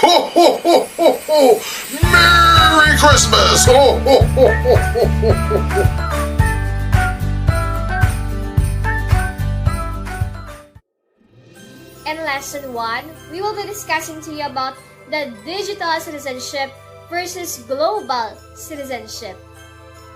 Ho, ho, ho, ho, ho! Merry Christmas! Ho, ho, ho, ho, ho, ho, ho. In Lesson 1, we will be discussing to you about the digital citizenship versus global citizenship.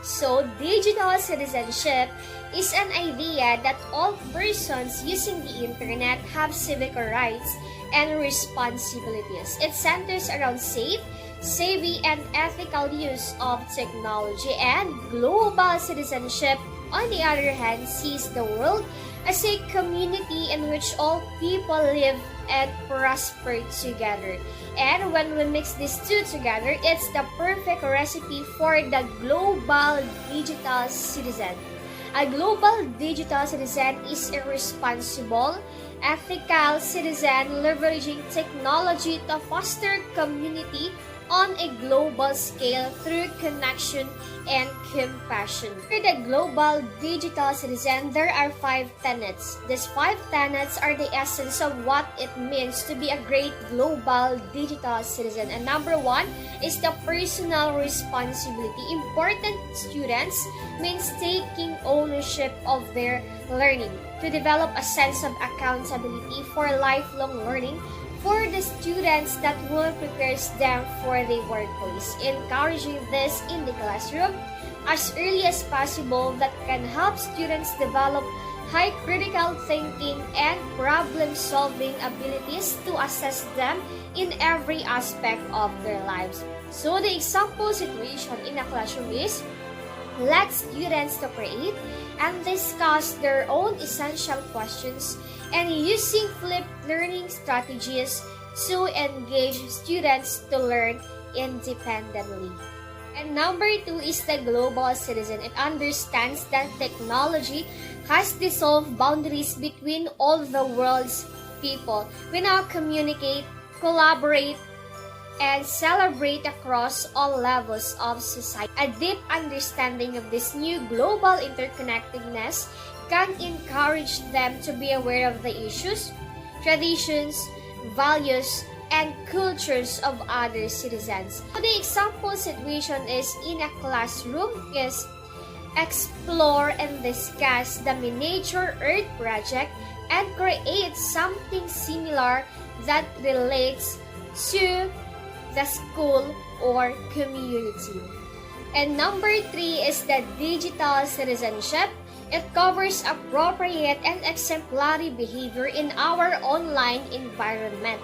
So, digital citizenship is an idea that all persons using the internet have civic rights and responsibilities. It centers around safe, savvy, and ethical use of technology. And global citizenship, on the other hand, sees the world as a community in which all people live and prosper together. And when we mix these two together, it's the perfect recipe for the global digital citizen. A global digital citizen is a responsible, ethical citizen leveraging technology to foster community on a global scale through connection and compassion. For the global digital citizen, there are 5 tenets. These 5 tenets are the essence of what it means to be a great global digital citizen. And number 1 is the personal responsibility. Important students means taking ownership of their learning to develop a sense of accountability for lifelong learning for the students that will prepare them for the workplace. Encouraging this in the classroom as early as possible that can help students develop high critical thinking and problem-solving abilities to assess them in every aspect of their lives. So the example situation in a classroom is, let students to create and discuss their own essential questions and using flipped learning strategies to engage students to learn independently. And number 2 is the global citizen. It understands that technology has dissolved boundaries between all the world's people. We now communicate, collaborate, and celebrate across all levels of society. A deep understanding of this new global interconnectedness can encourage them to be aware of the issues, traditions, values, and cultures of other citizens. So the example situation is in a classroom is explore and discuss the miniature Earth project and create something similar that relates to the school or community. And number 3 is the digital citizenship. It covers appropriate and exemplary behavior in our online environment.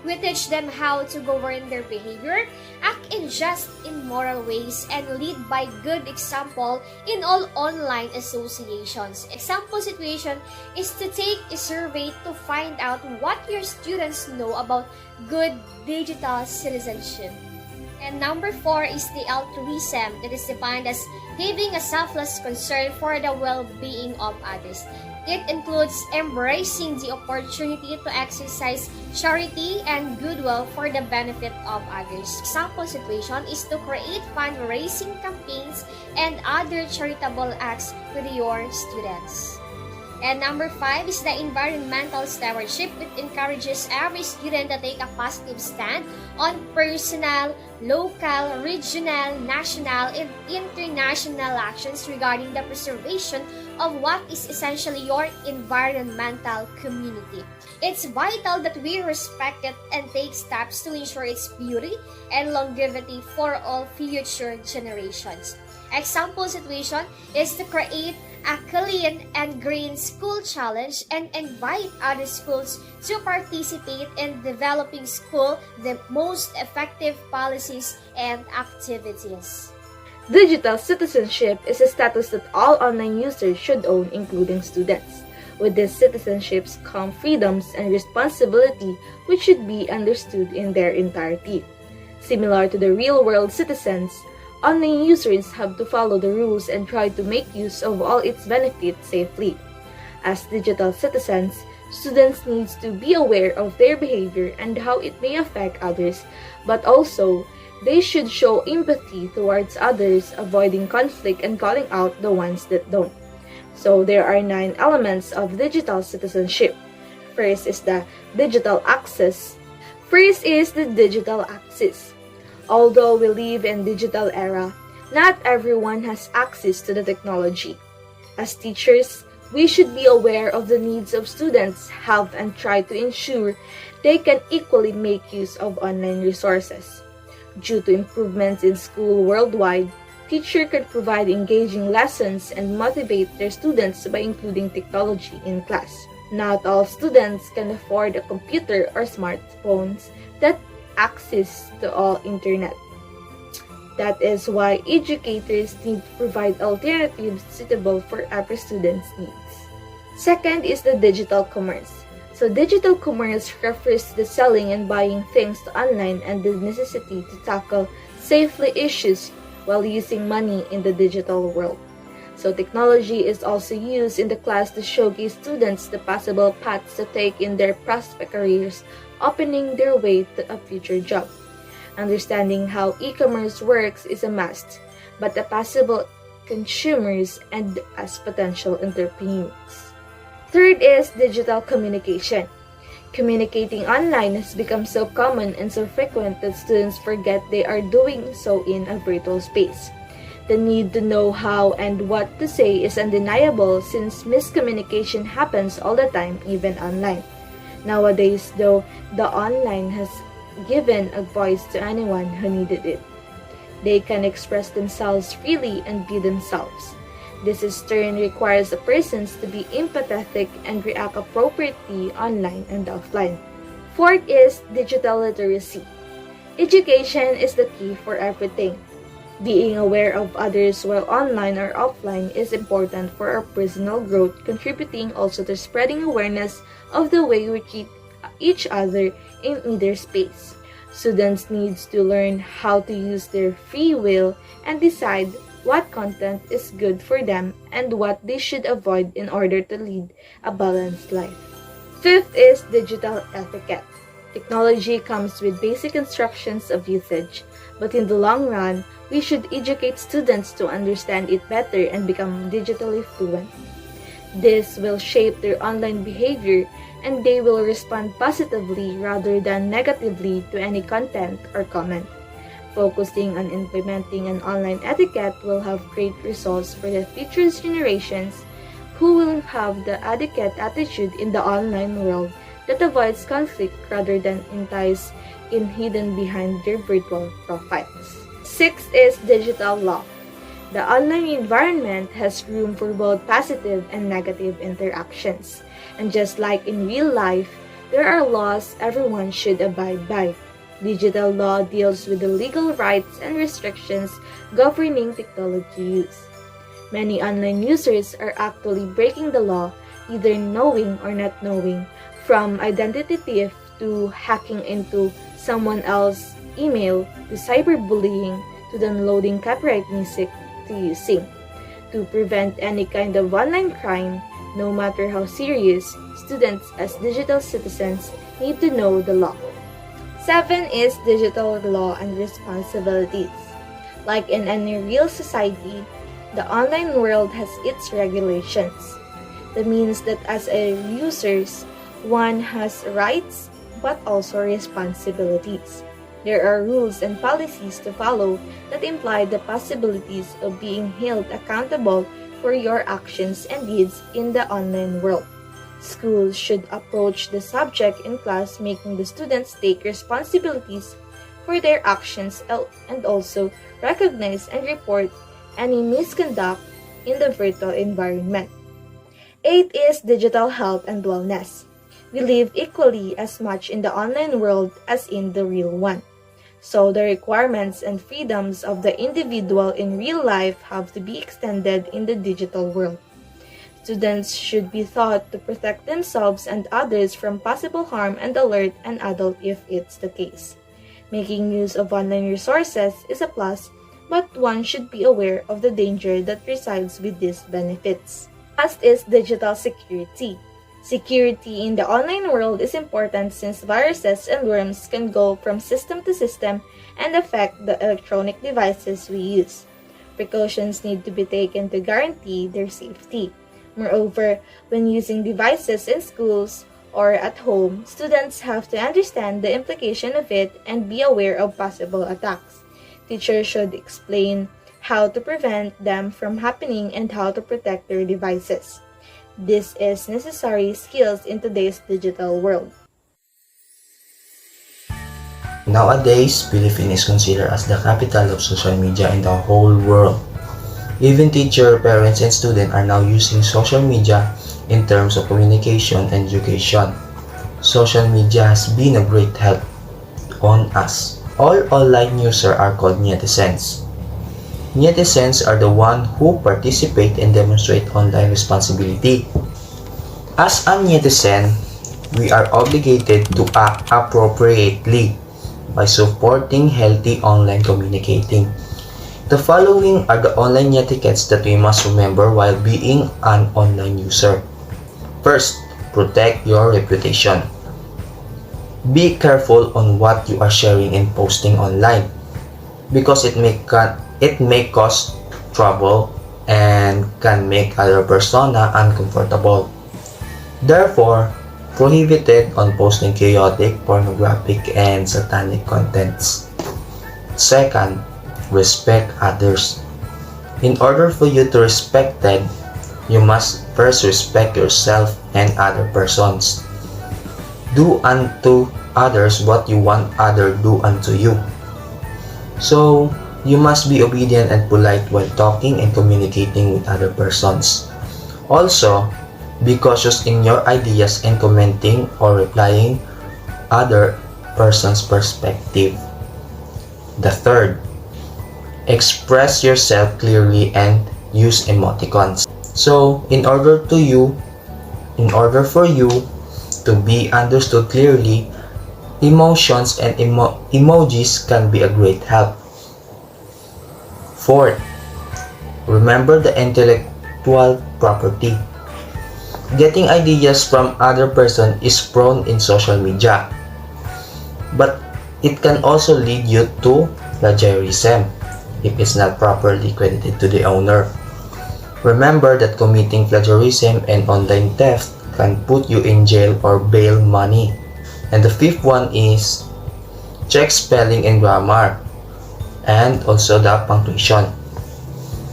We teach them how to govern their behavior, act in just and moral ways, and lead by good example in all online associations. Example situation is to take a survey to find out what your students know about good digital citizenship. And number 4 is the altruism. It is defined as having a selfless concern for the well-being of others. It includes embracing the opportunity to exercise charity and goodwill for the benefit of others. Example situation is to create fundraising campaigns and other charitable acts with your students. And number 5 is the environmental stewardship. It encourages every student to take a positive stand on personal, local, regional, national, and international actions regarding the preservation of what is essentially your environmental community. It's vital that we respect it and take steps to ensure its beauty and longevity for all future generations. Example situation is to create a clean and green school challenge and invite other schools to participate in developing school the most effective policies and activities. Digital citizenship is a status that all online users should own, including students. With these citizenships come freedoms and responsibility which should be understood in their entirety. Similar to the real-world citizens, online users have to follow the rules and try to make use of all its benefits safely. As digital citizens, students need to be aware of their behavior and how it may affect others, but also, they should show empathy towards others, avoiding conflict and calling out the ones that don't. So there are 9 elements of digital citizenship. First is the digital access. First is the digital access. Although we live in digital era, not everyone has access to the technology. As teachers, we should be aware of the needs of students have and try to ensure they can equally make use of online resources. Due to improvements in school worldwide, teachers can provide engaging lessons and motivate their students by including technology in class. Not all students can afford a computer or smartphones that access to all internet. That is why educators need to provide alternatives suitable for every student's needs. Second is the digital commerce. So digital commerce refers to the selling and buying things online and the necessity to tackle safely issues while using money in the digital world. So technology is also used in the class to showcase students the possible paths to take in their prospect careers, opening their way to a future job. Understanding how e-commerce works is a must, but the possible consumers and as potential entrepreneurs. Third is digital communication. Communicating online has become so common and so frequent that students forget they are doing so in a virtual space. The need to know how and what to say is undeniable since miscommunication happens all the time, even online. Nowadays, though, the online has given a voice to anyone who needed it. They can express themselves freely and be themselves. This in turn requires the persons to be empathetic and react appropriately online and offline. Fourth is digital literacy. Education is the key for everything. Being aware of others while online or offline is important for our personal growth, contributing also to spreading awareness of the way we treat each other in either space. Students need to learn how to use their free will and decide what content is good for them and what they should avoid in order to lead a balanced life. Fifth is digital etiquette. Technology comes with basic instructions of usage, but in the long run, we should educate students to understand it better and become digitally fluent. This will shape their online behavior and they will respond positively rather than negatively to any content or comment. Focusing on implementing an online etiquette will have great results for the future generations who will have the adequate attitude in the online world that avoids conflict rather than entice in hidden behind their virtual profiles. Sixth is digital law. The online environment has room for both positive and negative interactions. And just like in real life, there are laws everyone should abide by. Digital law deals with the legal rights and restrictions governing technology use. Many online users are actually breaking the law, either knowing or not knowing, from identity theft to hacking into someone else's email to cyberbullying to downloading copyright music to using. To prevent any kind of online crime, no matter how serious, students as digital citizens need to know the law. 7 is digital law and responsibilities. Like in any real society, the online world has its regulations. That means that as a users, one has rights but also responsibilities. There are rules and policies to follow that imply the possibilities of being held accountable for your actions and deeds in the online world. Schools should approach the subject in class, making the students take responsibilities for their actions and also recognize and report any misconduct in the virtual environment. 8 is digital health and wellness. We live equally as much in the online world as in the real one. So the requirements and freedoms of the individual in real life have to be extended in the digital world. Students should be taught to protect themselves and others from possible harm and alert an adult if it's the case. Making use of online resources is a plus, but one should be aware of the danger that resides with these benefits. Last is digital security. Security in the online world is important since viruses and worms can go from system to system and affect the electronic devices we use. Precautions need to be taken to guarantee their safety. Moreover, when using devices in schools, or at home, students have to understand the implication of it and be aware of possible attacks. Teachers should explain how to prevent them from happening and how to protect their devices. This is necessary skills in today's digital world. Nowadays, Philippines is considered as the capital of social media in the whole world. Even teachers, parents, and students are now using social media in terms of communication and education. Social media has been a great help on us. All online users are called netizens. Netizens are the ones who participate and demonstrate online responsibility. As a netizen, we are obligated to act appropriately by supporting healthy online communicating. The following are the online etiquettes that we must remember while being an online user. First, protect your reputation. Be careful on what you are sharing and posting online because it may cause trouble and can make other persona uncomfortable. Therefore, prohibited on posting chaotic, pornographic, and satanic contents. Second, respect others. In order for you to be respected, you must first respect yourself and other persons. Do unto others what you want others do unto you. So, you must be obedient and polite while talking and communicating with other persons. Also, be cautious in your ideas and commenting or replying other person's perspective. The third, express yourself clearly and use emoticons. So, in order for you to be understood clearly, emotions and emojis can be a great help. Fourth, remember the intellectual property. Getting ideas from other person is prone in social media, but it can also lead you to plagiarism if it's not properly credited to the owner. Remember that committing plagiarism and online theft can put you in jail or bail money. And the fifth one is check spelling and grammar and also the punctuation.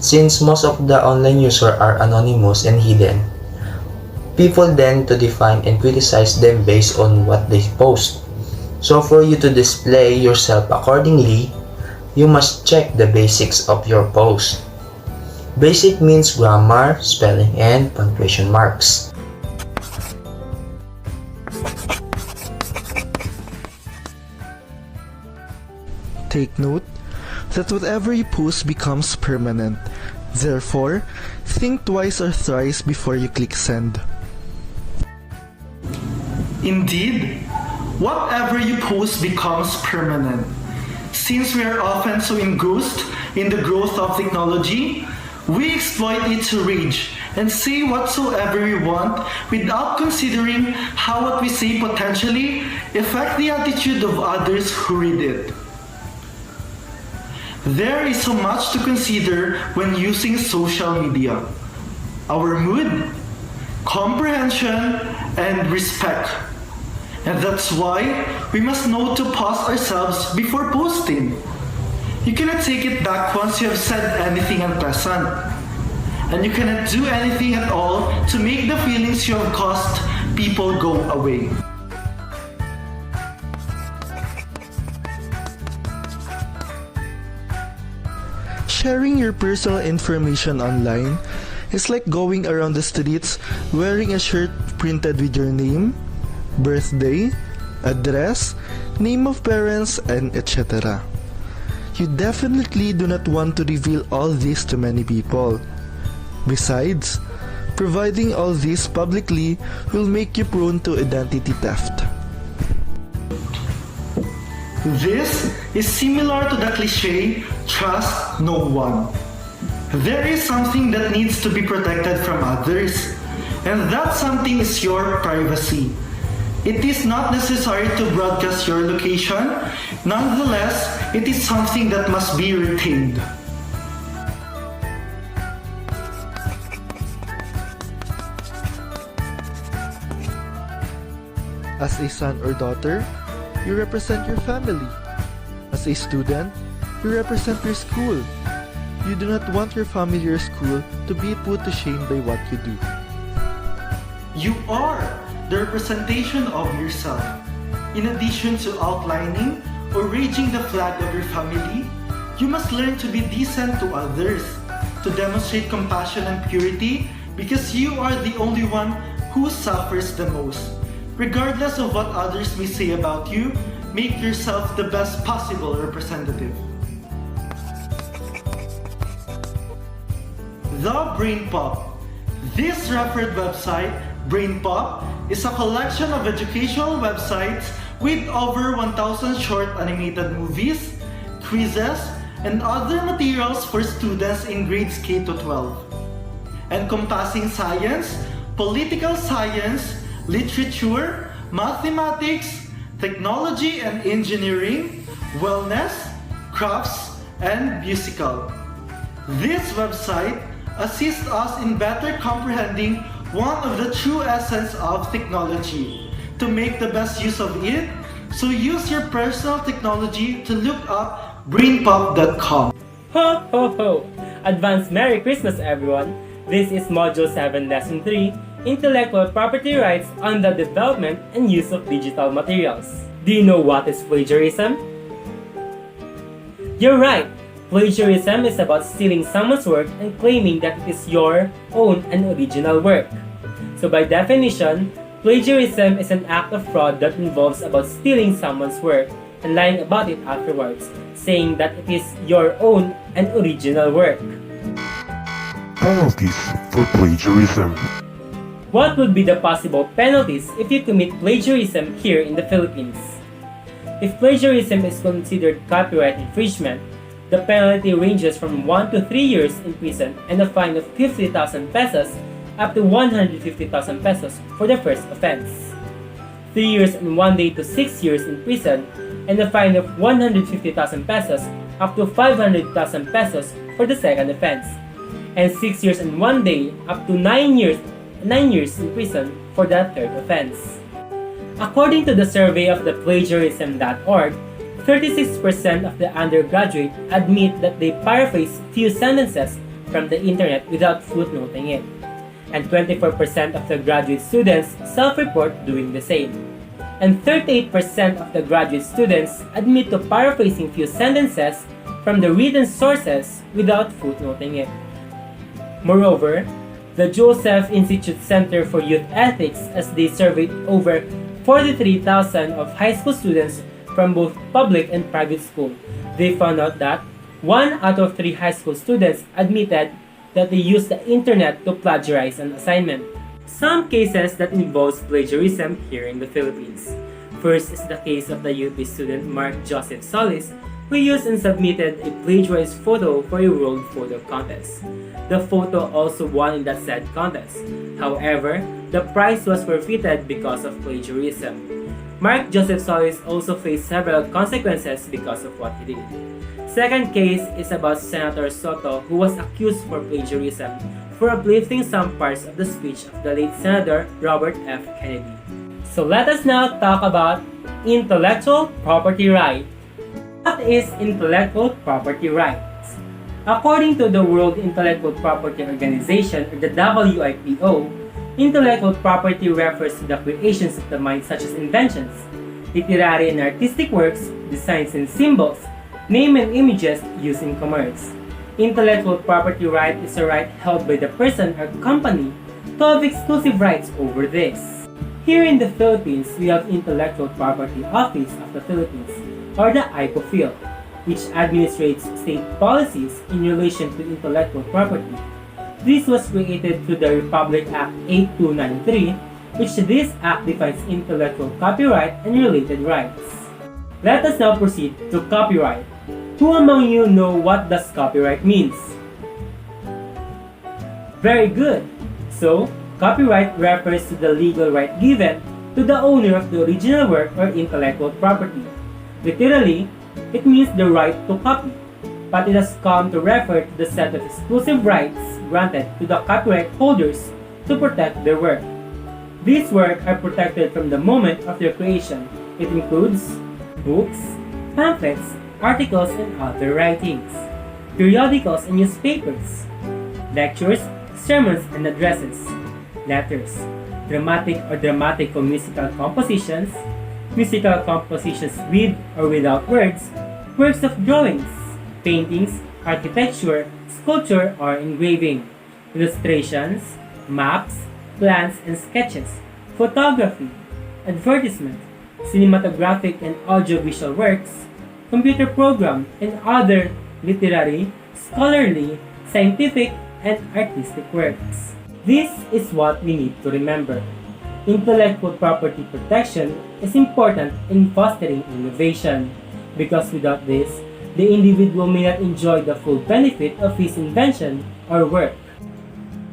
Since most of the online users are anonymous and hidden, people tend to define and criticize them based on what they post. So for you to display yourself accordingly, you must check the basics of your post. Basic means grammar, spelling, and punctuation marks. Take note that whatever you post becomes permanent. Therefore, think twice or thrice before you click send. Indeed, whatever you post becomes permanent. Since we are often so engrossed in the growth of technology, we exploit it to rage and say whatsoever we want without considering how what we say potentially affect the attitude of others who read it. There is so much to consider when using social media. Our mood, comprehension, and respect. And that's why we must know to pause ourselves before posting. You cannot take it back once you have said anything unpleasant. And you cannot do anything at all to make the feelings you have caused people go away. Sharing your personal information online is like going around the streets wearing a shirt printed with your name, birthday, address, name of parents, and etc. You definitely do not want to reveal all this to many people. Besides, providing all this publicly will make you prone to identity theft. This is similar to the cliche, trust no one. There is something that needs to be protected from others, and that something is your privacy. It is not necessary to broadcast your location, nonetheless, it is something that must be retained. As a son or daughter, you represent your family. As a student, you represent your school. You do not want your family or school to be put to shame by what you do. You are the representation of yourself. In addition to outlining or raising the flag of your family, you must learn to be decent to others, to demonstrate compassion and purity, because you are the only one who suffers the most. Regardless of what others may say about you, make yourself the best possible representative. The Brain Pop. This referred website, Brain Pop, is a collection of educational websites with over 1,000 short animated movies, quizzes, and other materials for students in grades K to 12, encompassing science, political science, literature, mathematics, technology and engineering, wellness, crafts, and musical. This website assists us in better comprehending one of the true essence of technology. To make the best use of it, so use your personal technology to look up brainpop.com. Ho ho ho! Advance Merry Christmas everyone! This is Module 7 Lesson 3, Intellectual Property Rights on the Development and Use of Digital Materials. Do you know what is plagiarism? You're right! Plagiarism is about stealing someone's work and claiming that it is your own and original work. So by definition, plagiarism is an act of fraud that involves about stealing someone's work and lying about it afterwards, saying that it is your own and original work. Penalties for plagiarism. What would be the possible penalties if you commit plagiarism here in the Philippines? If plagiarism is considered copyright infringement, the penalty ranges from 1 to 3 years in prison and a fine of 50,000 pesos up to 150,000 pesos for the first offense, 3 years and 1 day to 6 years in prison, and a fine of 150,000 pesos up to 500,000 pesos for the second offense, and 6 years and 1 day up to 9 years in prison for the third offense. According to the survey of the plagiarism.org, 36% of the undergraduate admit that they paraphrase few sentences from the internet without footnoting it, and 24% of the graduate students self-report doing the same, and 38% of the graduate students admit to paraphrasing few sentences from the written sources without footnoting it. Moreover, the Joseph Institute Center for Youth Ethics, as they surveyed over 43,000 of high school students from both public and private school, they found out that 1 out of 3 high school students admitted that they use the internet to plagiarize an assignment. Some cases that involves plagiarism here in the Philippines. First is the case of the UP student Mark Joseph Solis, who used and submitted a plagiarized photo for a world photo contest. The photo also won in that said contest. However, the prize was forfeited because of plagiarism. Mark Joseph Solis also faced several consequences because of what he did. Second case is about Senator Soto, who was accused for plagiarism for uplifting some parts of the speech of the late Senator Robert F. Kennedy. So let us now talk about intellectual property right. What is intellectual property rights? According to the World Intellectual Property Organization, or the WIPO, intellectual property refers to the creations of the mind such as inventions, literary and artistic works, designs and symbols, name and images used in commerce. Intellectual property right is a right held by the person or company to have exclusive rights over this. Here in the Philippines, we have Intellectual Property Office of the Philippines, or the IPOPHIL, which administrates state policies in relation to intellectual property. This was created through the Republic Act 8293, which this act defines intellectual copyright and related rights. Let us now proceed to copyright. Who among you know what does copyright means? Very good! So, copyright refers to the legal right given to the owner of the original work or intellectual property. Literally, it means the right to copy, but it has come to refer to the set of exclusive rights granted to the copyright holders to protect their work. These works are protected from the moment of their creation. It includes books, pamphlets, articles, and other writings, periodicals and newspapers, lectures, sermons and addresses, letters, dramatic or dramatico-musical compositions, musical compositions with or without words, works of drawings, paintings, architecture, sculpture, or engraving, illustrations, maps, plans and sketches, photography, advertisement, cinematographic and audiovisual works, computer program, and other literary, scholarly, scientific, and artistic works. This is what we need to remember. Intellectual property protection is important in fostering innovation, because without this, the individual may not enjoy the full benefit of his invention or work.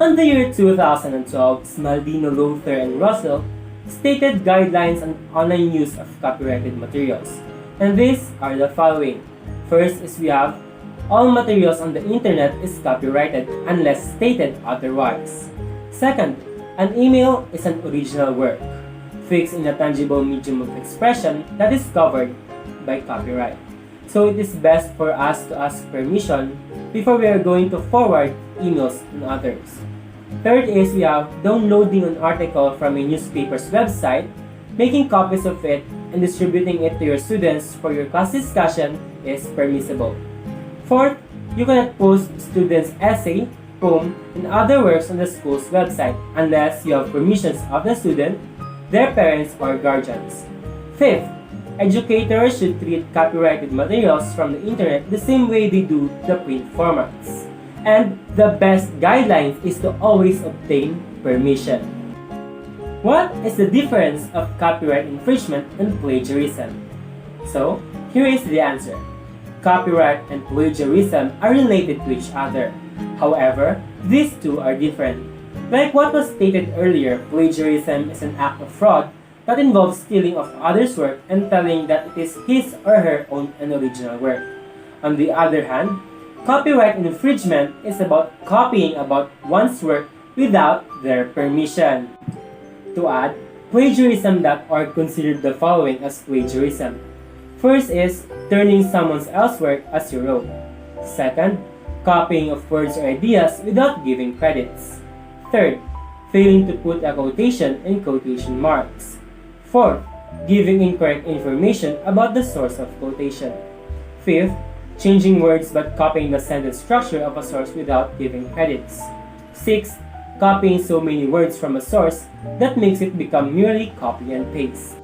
In the year 2012, Smaldino, Lowther, and Russell stated guidelines on online use of copyrighted materials. And these are the following. First is we have, all materials on the internet is copyrighted unless stated otherwise. Second, an email is an original work, fixed in a tangible medium of expression that is covered by copyright. So it is best for us to ask permission before we are going to forward emails to others. Third is we have downloading an article from a newspaper's website, making copies of it, and distributing it to your students for your class discussion is permissible. Fourth, you cannot post students' essay, poem, and other works on the school's website unless you have permissions of the student, their parents, or guardians. Fifth, educators should treat copyrighted materials from the internet the same way they do the print formats. And the best guidelines is to always obtain permission. What is the difference of copyright infringement and plagiarism? So, here is the answer. Copyright and plagiarism are related to each other. However, these two are different. Like what was stated earlier, plagiarism is an act of fraud that involves stealing of others' work and telling that it is his or her own original work. On the other hand, copyright infringement is about copying about one's work without their permission. To add, plagiarism.org considered the following as plagiarism. First is turning someone else's work as your own. Second, copying of words or ideas without giving credits. Third, failing to put a quotation in quotation marks. Fourth, giving incorrect information about the source of quotation. Fifth, changing words but copying the sentence structure of a source without giving credits. Sixth, copying so many words from a source that makes it become merely copy and paste.